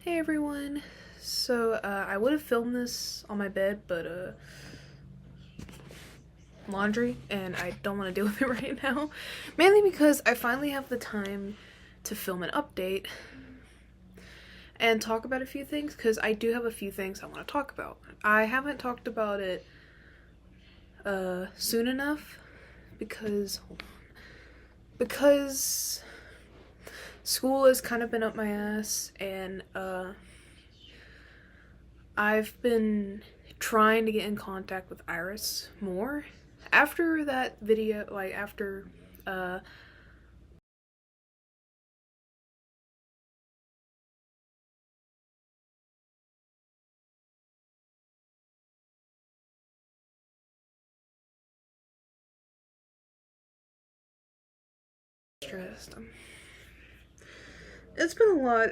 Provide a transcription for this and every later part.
Hey everyone. So I would have filmed this on my bed, but laundry, and I don't want to deal with it right now. Mainly because I finally have the time to film an update and talk about a few things, because I do have a few things I want to talk about. I haven't talked about it soon enough because school has kind of been up my ass, and I've been trying to get in contact with Iris more. After that video, after stressed. It's been a lot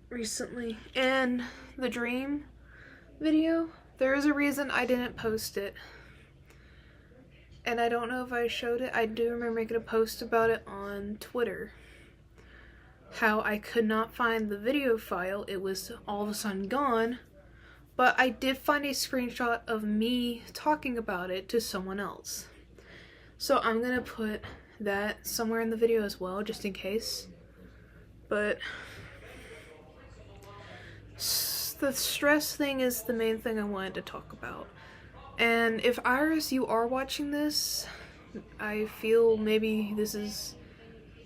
recently, and the dream video, there is a reason I didn't post it, and I don't know if I showed it. I do remember making a post about it on Twitter, how I could not find the video file. It was all of a sudden gone, but I did find a screenshot of me talking about it to someone else. So I'm gonna put that somewhere in the video as well, just in case. But the stress thing is the main thing I wanted to talk about. And if Iris, you are watching this, I feel maybe this is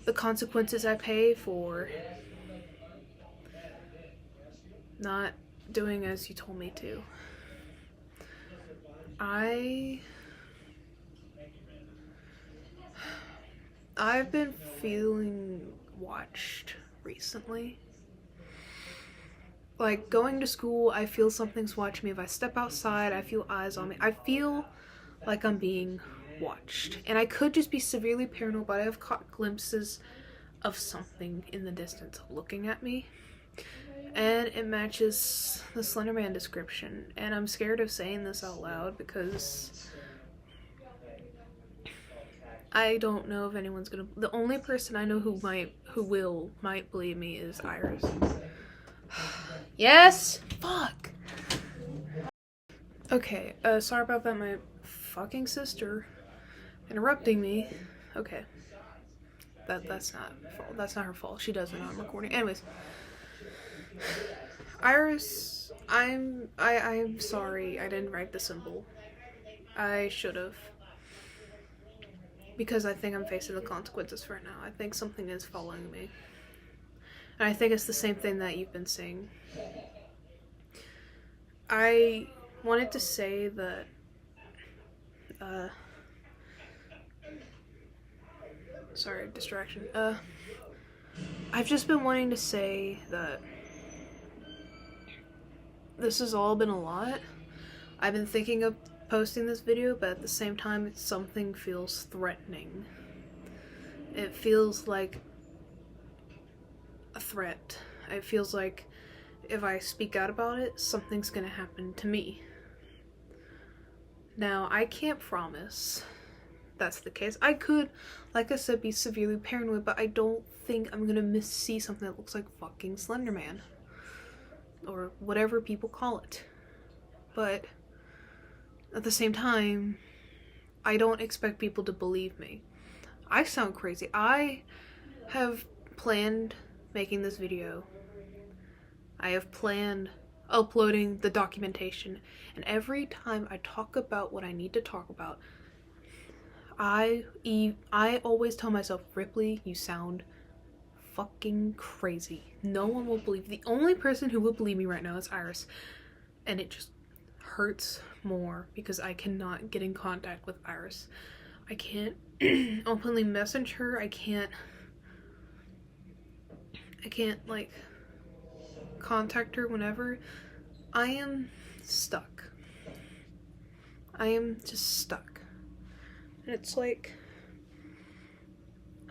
the consequences I pay for not doing as you told me to. I've been feeling watched recently. Like, going to school, I feel something's watching me. If I step outside, I feel eyes on me. I feel like I'm being watched. And I could just be severely paranoid, but I have caught glimpses of something in the distance looking at me. And it matches the Slender Man description. And I'm scared of saying this out loud because I don't know if anyone's gonna. The only person I know who might believe me is Iris. Yes! Fuck! Okay, sorry about that, my fucking sister interrupting me. Okay. That's not her fault. That's not her fault. She doesn't know I'm recording. Anyways. Iris, I'm sorry I didn't write the symbol. I should've. Because I think I'm facing the consequences right now. I think something is following me. And I think it's the same thing that you've been saying. I wanted to say that sorry, distraction. I've just been wanting to say that this has all been a lot. I've been thinking of posting this video, but at the same time, something feels threatening. It feels like a threat. It feels like if I speak out about it, something's gonna happen to me. Now, I can't promise that's the case. I could, like I said, be severely paranoid, but I don't think I'm gonna see something that looks like fucking Slender Man. Or whatever people call it. But at the same time, I don't expect people to believe me. I sound crazy. I have planned making this video. I have planned uploading the documentation. And every time I talk about what I need to talk about, I always tell myself, Ripley, you sound fucking crazy. No one will believe. The only person who will believe me right now is Iris. And it just hurts more because I cannot get in contact with Iris. I can't openly message her. I can't like contact her whenever. I am stuck. I am just stuck. And it's like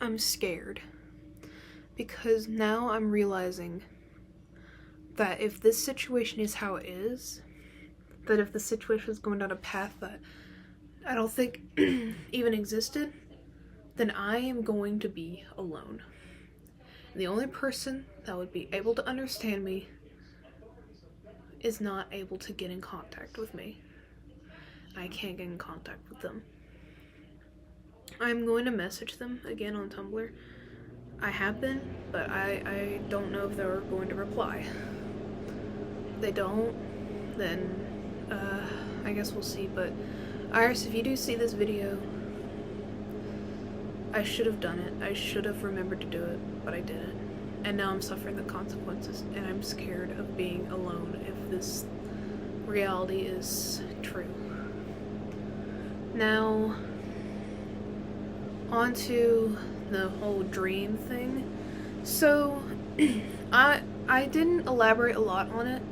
I'm scared because now I'm realizing that if this situation is how it is, that if the situation is going down a path that I don't think even existed, then I am going to be alone. And the only person that would be able to understand me is not able to get in contact with me. I can't get in contact with them. I'm going to message them again on Tumblr. I have been, but I don't know if they're going to reply. If they don't, then I guess we'll see. But Iris, if you do see this video, I should have done it. I should have remembered to do it, but I didn't. And now I'm suffering the consequences, and I'm scared of being alone if this reality is true. Now, onto the whole dream thing. So, I didn't elaborate a lot on it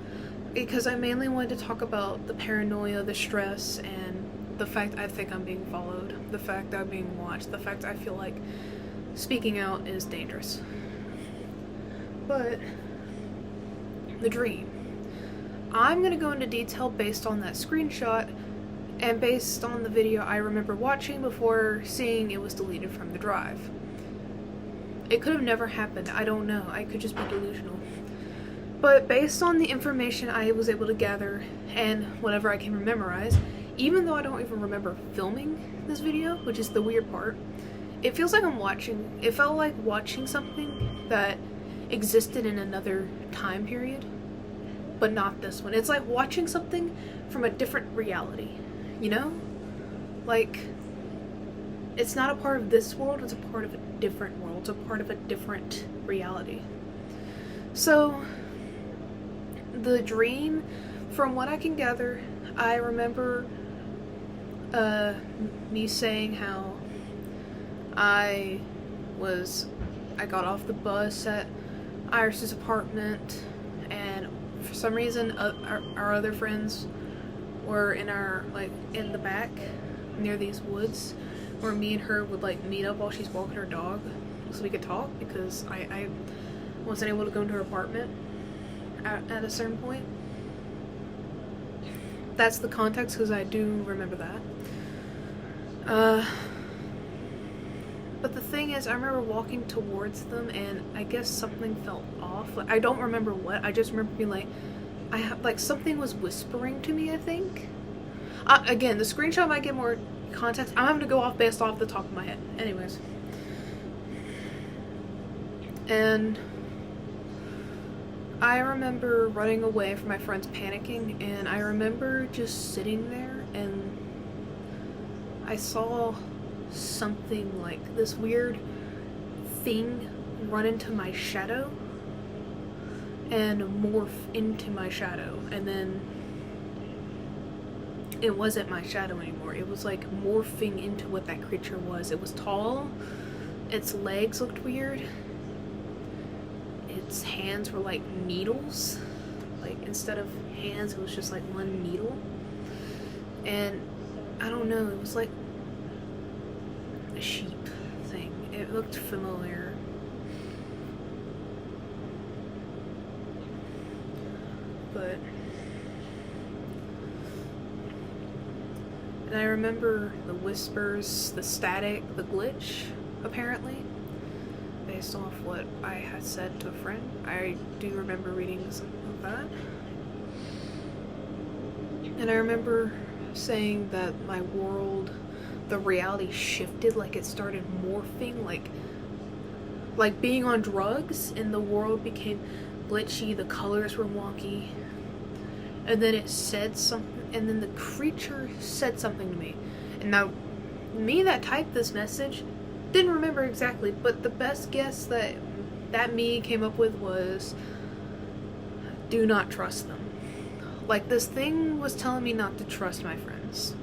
because I mainly wanted to talk about the paranoia, the stress, and the fact I think I'm being followed, the fact that I'm being watched, the fact I feel like speaking out is dangerous. But the dream. I'm gonna go into detail based on that screenshot and based on the video I remember watching before seeing it was deleted from the drive. It could have never happened, I don't know, I could just be delusional. But based on the information I was able to gather and whatever I can memorize, even though I don't even remember filming this video, which is the weird part, it feels like it felt like watching something that existed in another time period, but not this one. It's like watching something from a different reality, you know? Like, it's not a part of this world, it's a part of a different world, it's a part of a different reality. So, the dream, from what I can gather, I remember me saying how I got off the bus at Iris's apartment, and for some reason our other friends were in the back near these woods where me and her would like meet up while she's walking her dog so we could talk, because I wasn't able to go into her apartment at a certain point. That's the context, because I do remember that. But the thing is, I remember walking towards them, and I guess something felt off. Like, I don't remember what. I just remember being like, something was whispering to me, I think. Again, the screenshot might get more context. I'm having to go off based off the top of my head. Anyways. And I remember running away from my friends panicking, and I remember just sitting there, and I saw something like this weird thing run into my shadow and morph into my shadow, and then it wasn't my shadow anymore. It was like morphing into what that creature was. It was tall, its legs looked weird, its hands were like needles, like instead of hands it was just like one needle, and I don't know, it was like a sheep thing. It looked familiar. But and I remember the whispers, the static, the glitch, apparently, based off what I had said to a friend. I do remember reading something like that. And I remember saying that my world, the reality shifted, like it started morphing, like being on drugs, and the world became glitchy, the colors were wonky, and then it said something, and then the creature said something to me. And now, me that typed this message didn't remember exactly, but the best guess that me came up with was, do not trust them. Like, this thing was telling me not to trust my friends.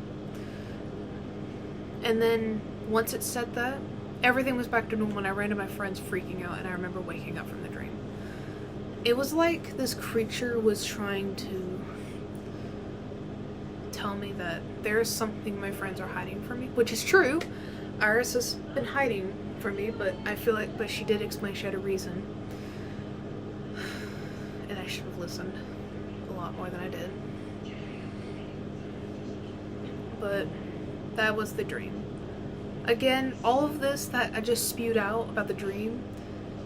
And then, once it said that, everything was back to normal, and I ran to my friends freaking out, and I remember waking up from the dream. It was like this creature was trying to tell me that there's something my friends are hiding from me, which is true. Iris has been hiding from me, but I feel like, but she did explain she had a reason. And I should have listened a lot more than I did. But that was the dream. Again, all of this that I just spewed out about the dream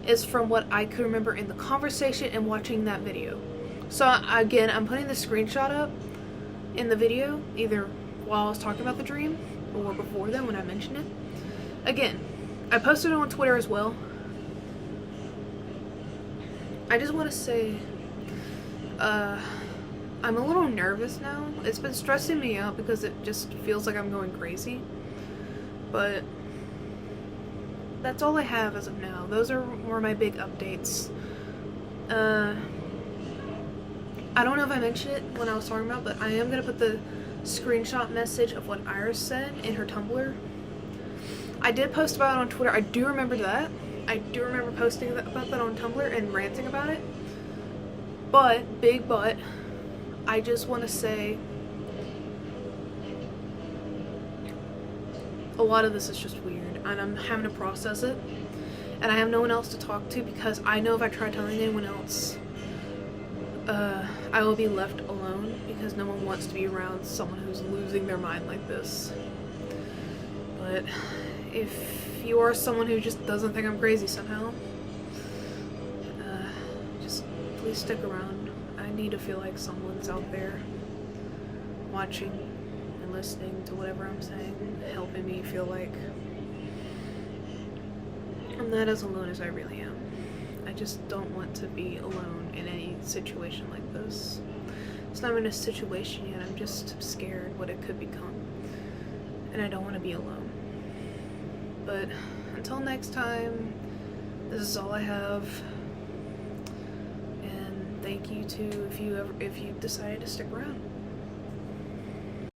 is from what I could remember in the conversation and watching that video. So again, I'm putting the screenshot up in the video, either while I was talking about the dream or before then when I mentioned it. Again, I posted it on Twitter as well. I just want to say, I'm a little nervous now. It's been stressing me out because it just feels like I'm going crazy. But that's all I have as of now. Those were my big updates. I don't know if I mentioned it when I was talking about, but I am going to put the screenshot message of what Iris said in her Tumblr. I did post about it on Twitter. I do remember that. I do remember posting about that on Tumblr and ranting about it. But, big but, I just want to say a lot of this is just weird and I'm having to process it. And I have no one else to talk to because I know if I try telling anyone else, I will be left alone because no one wants to be around someone who's losing their mind like this. But if you are someone who just doesn't think I'm crazy somehow, just please stick around. I need to feel like someone's out there watching and listening to whatever I'm saying, helping me feel like I'm not as alone as I really am. I just don't want to be alone in any situation like this. It's not even a situation yet, I'm just scared what it could become. And I don't want to be alone. But until next time, this is all I have. And thank you to if you decided to stick around.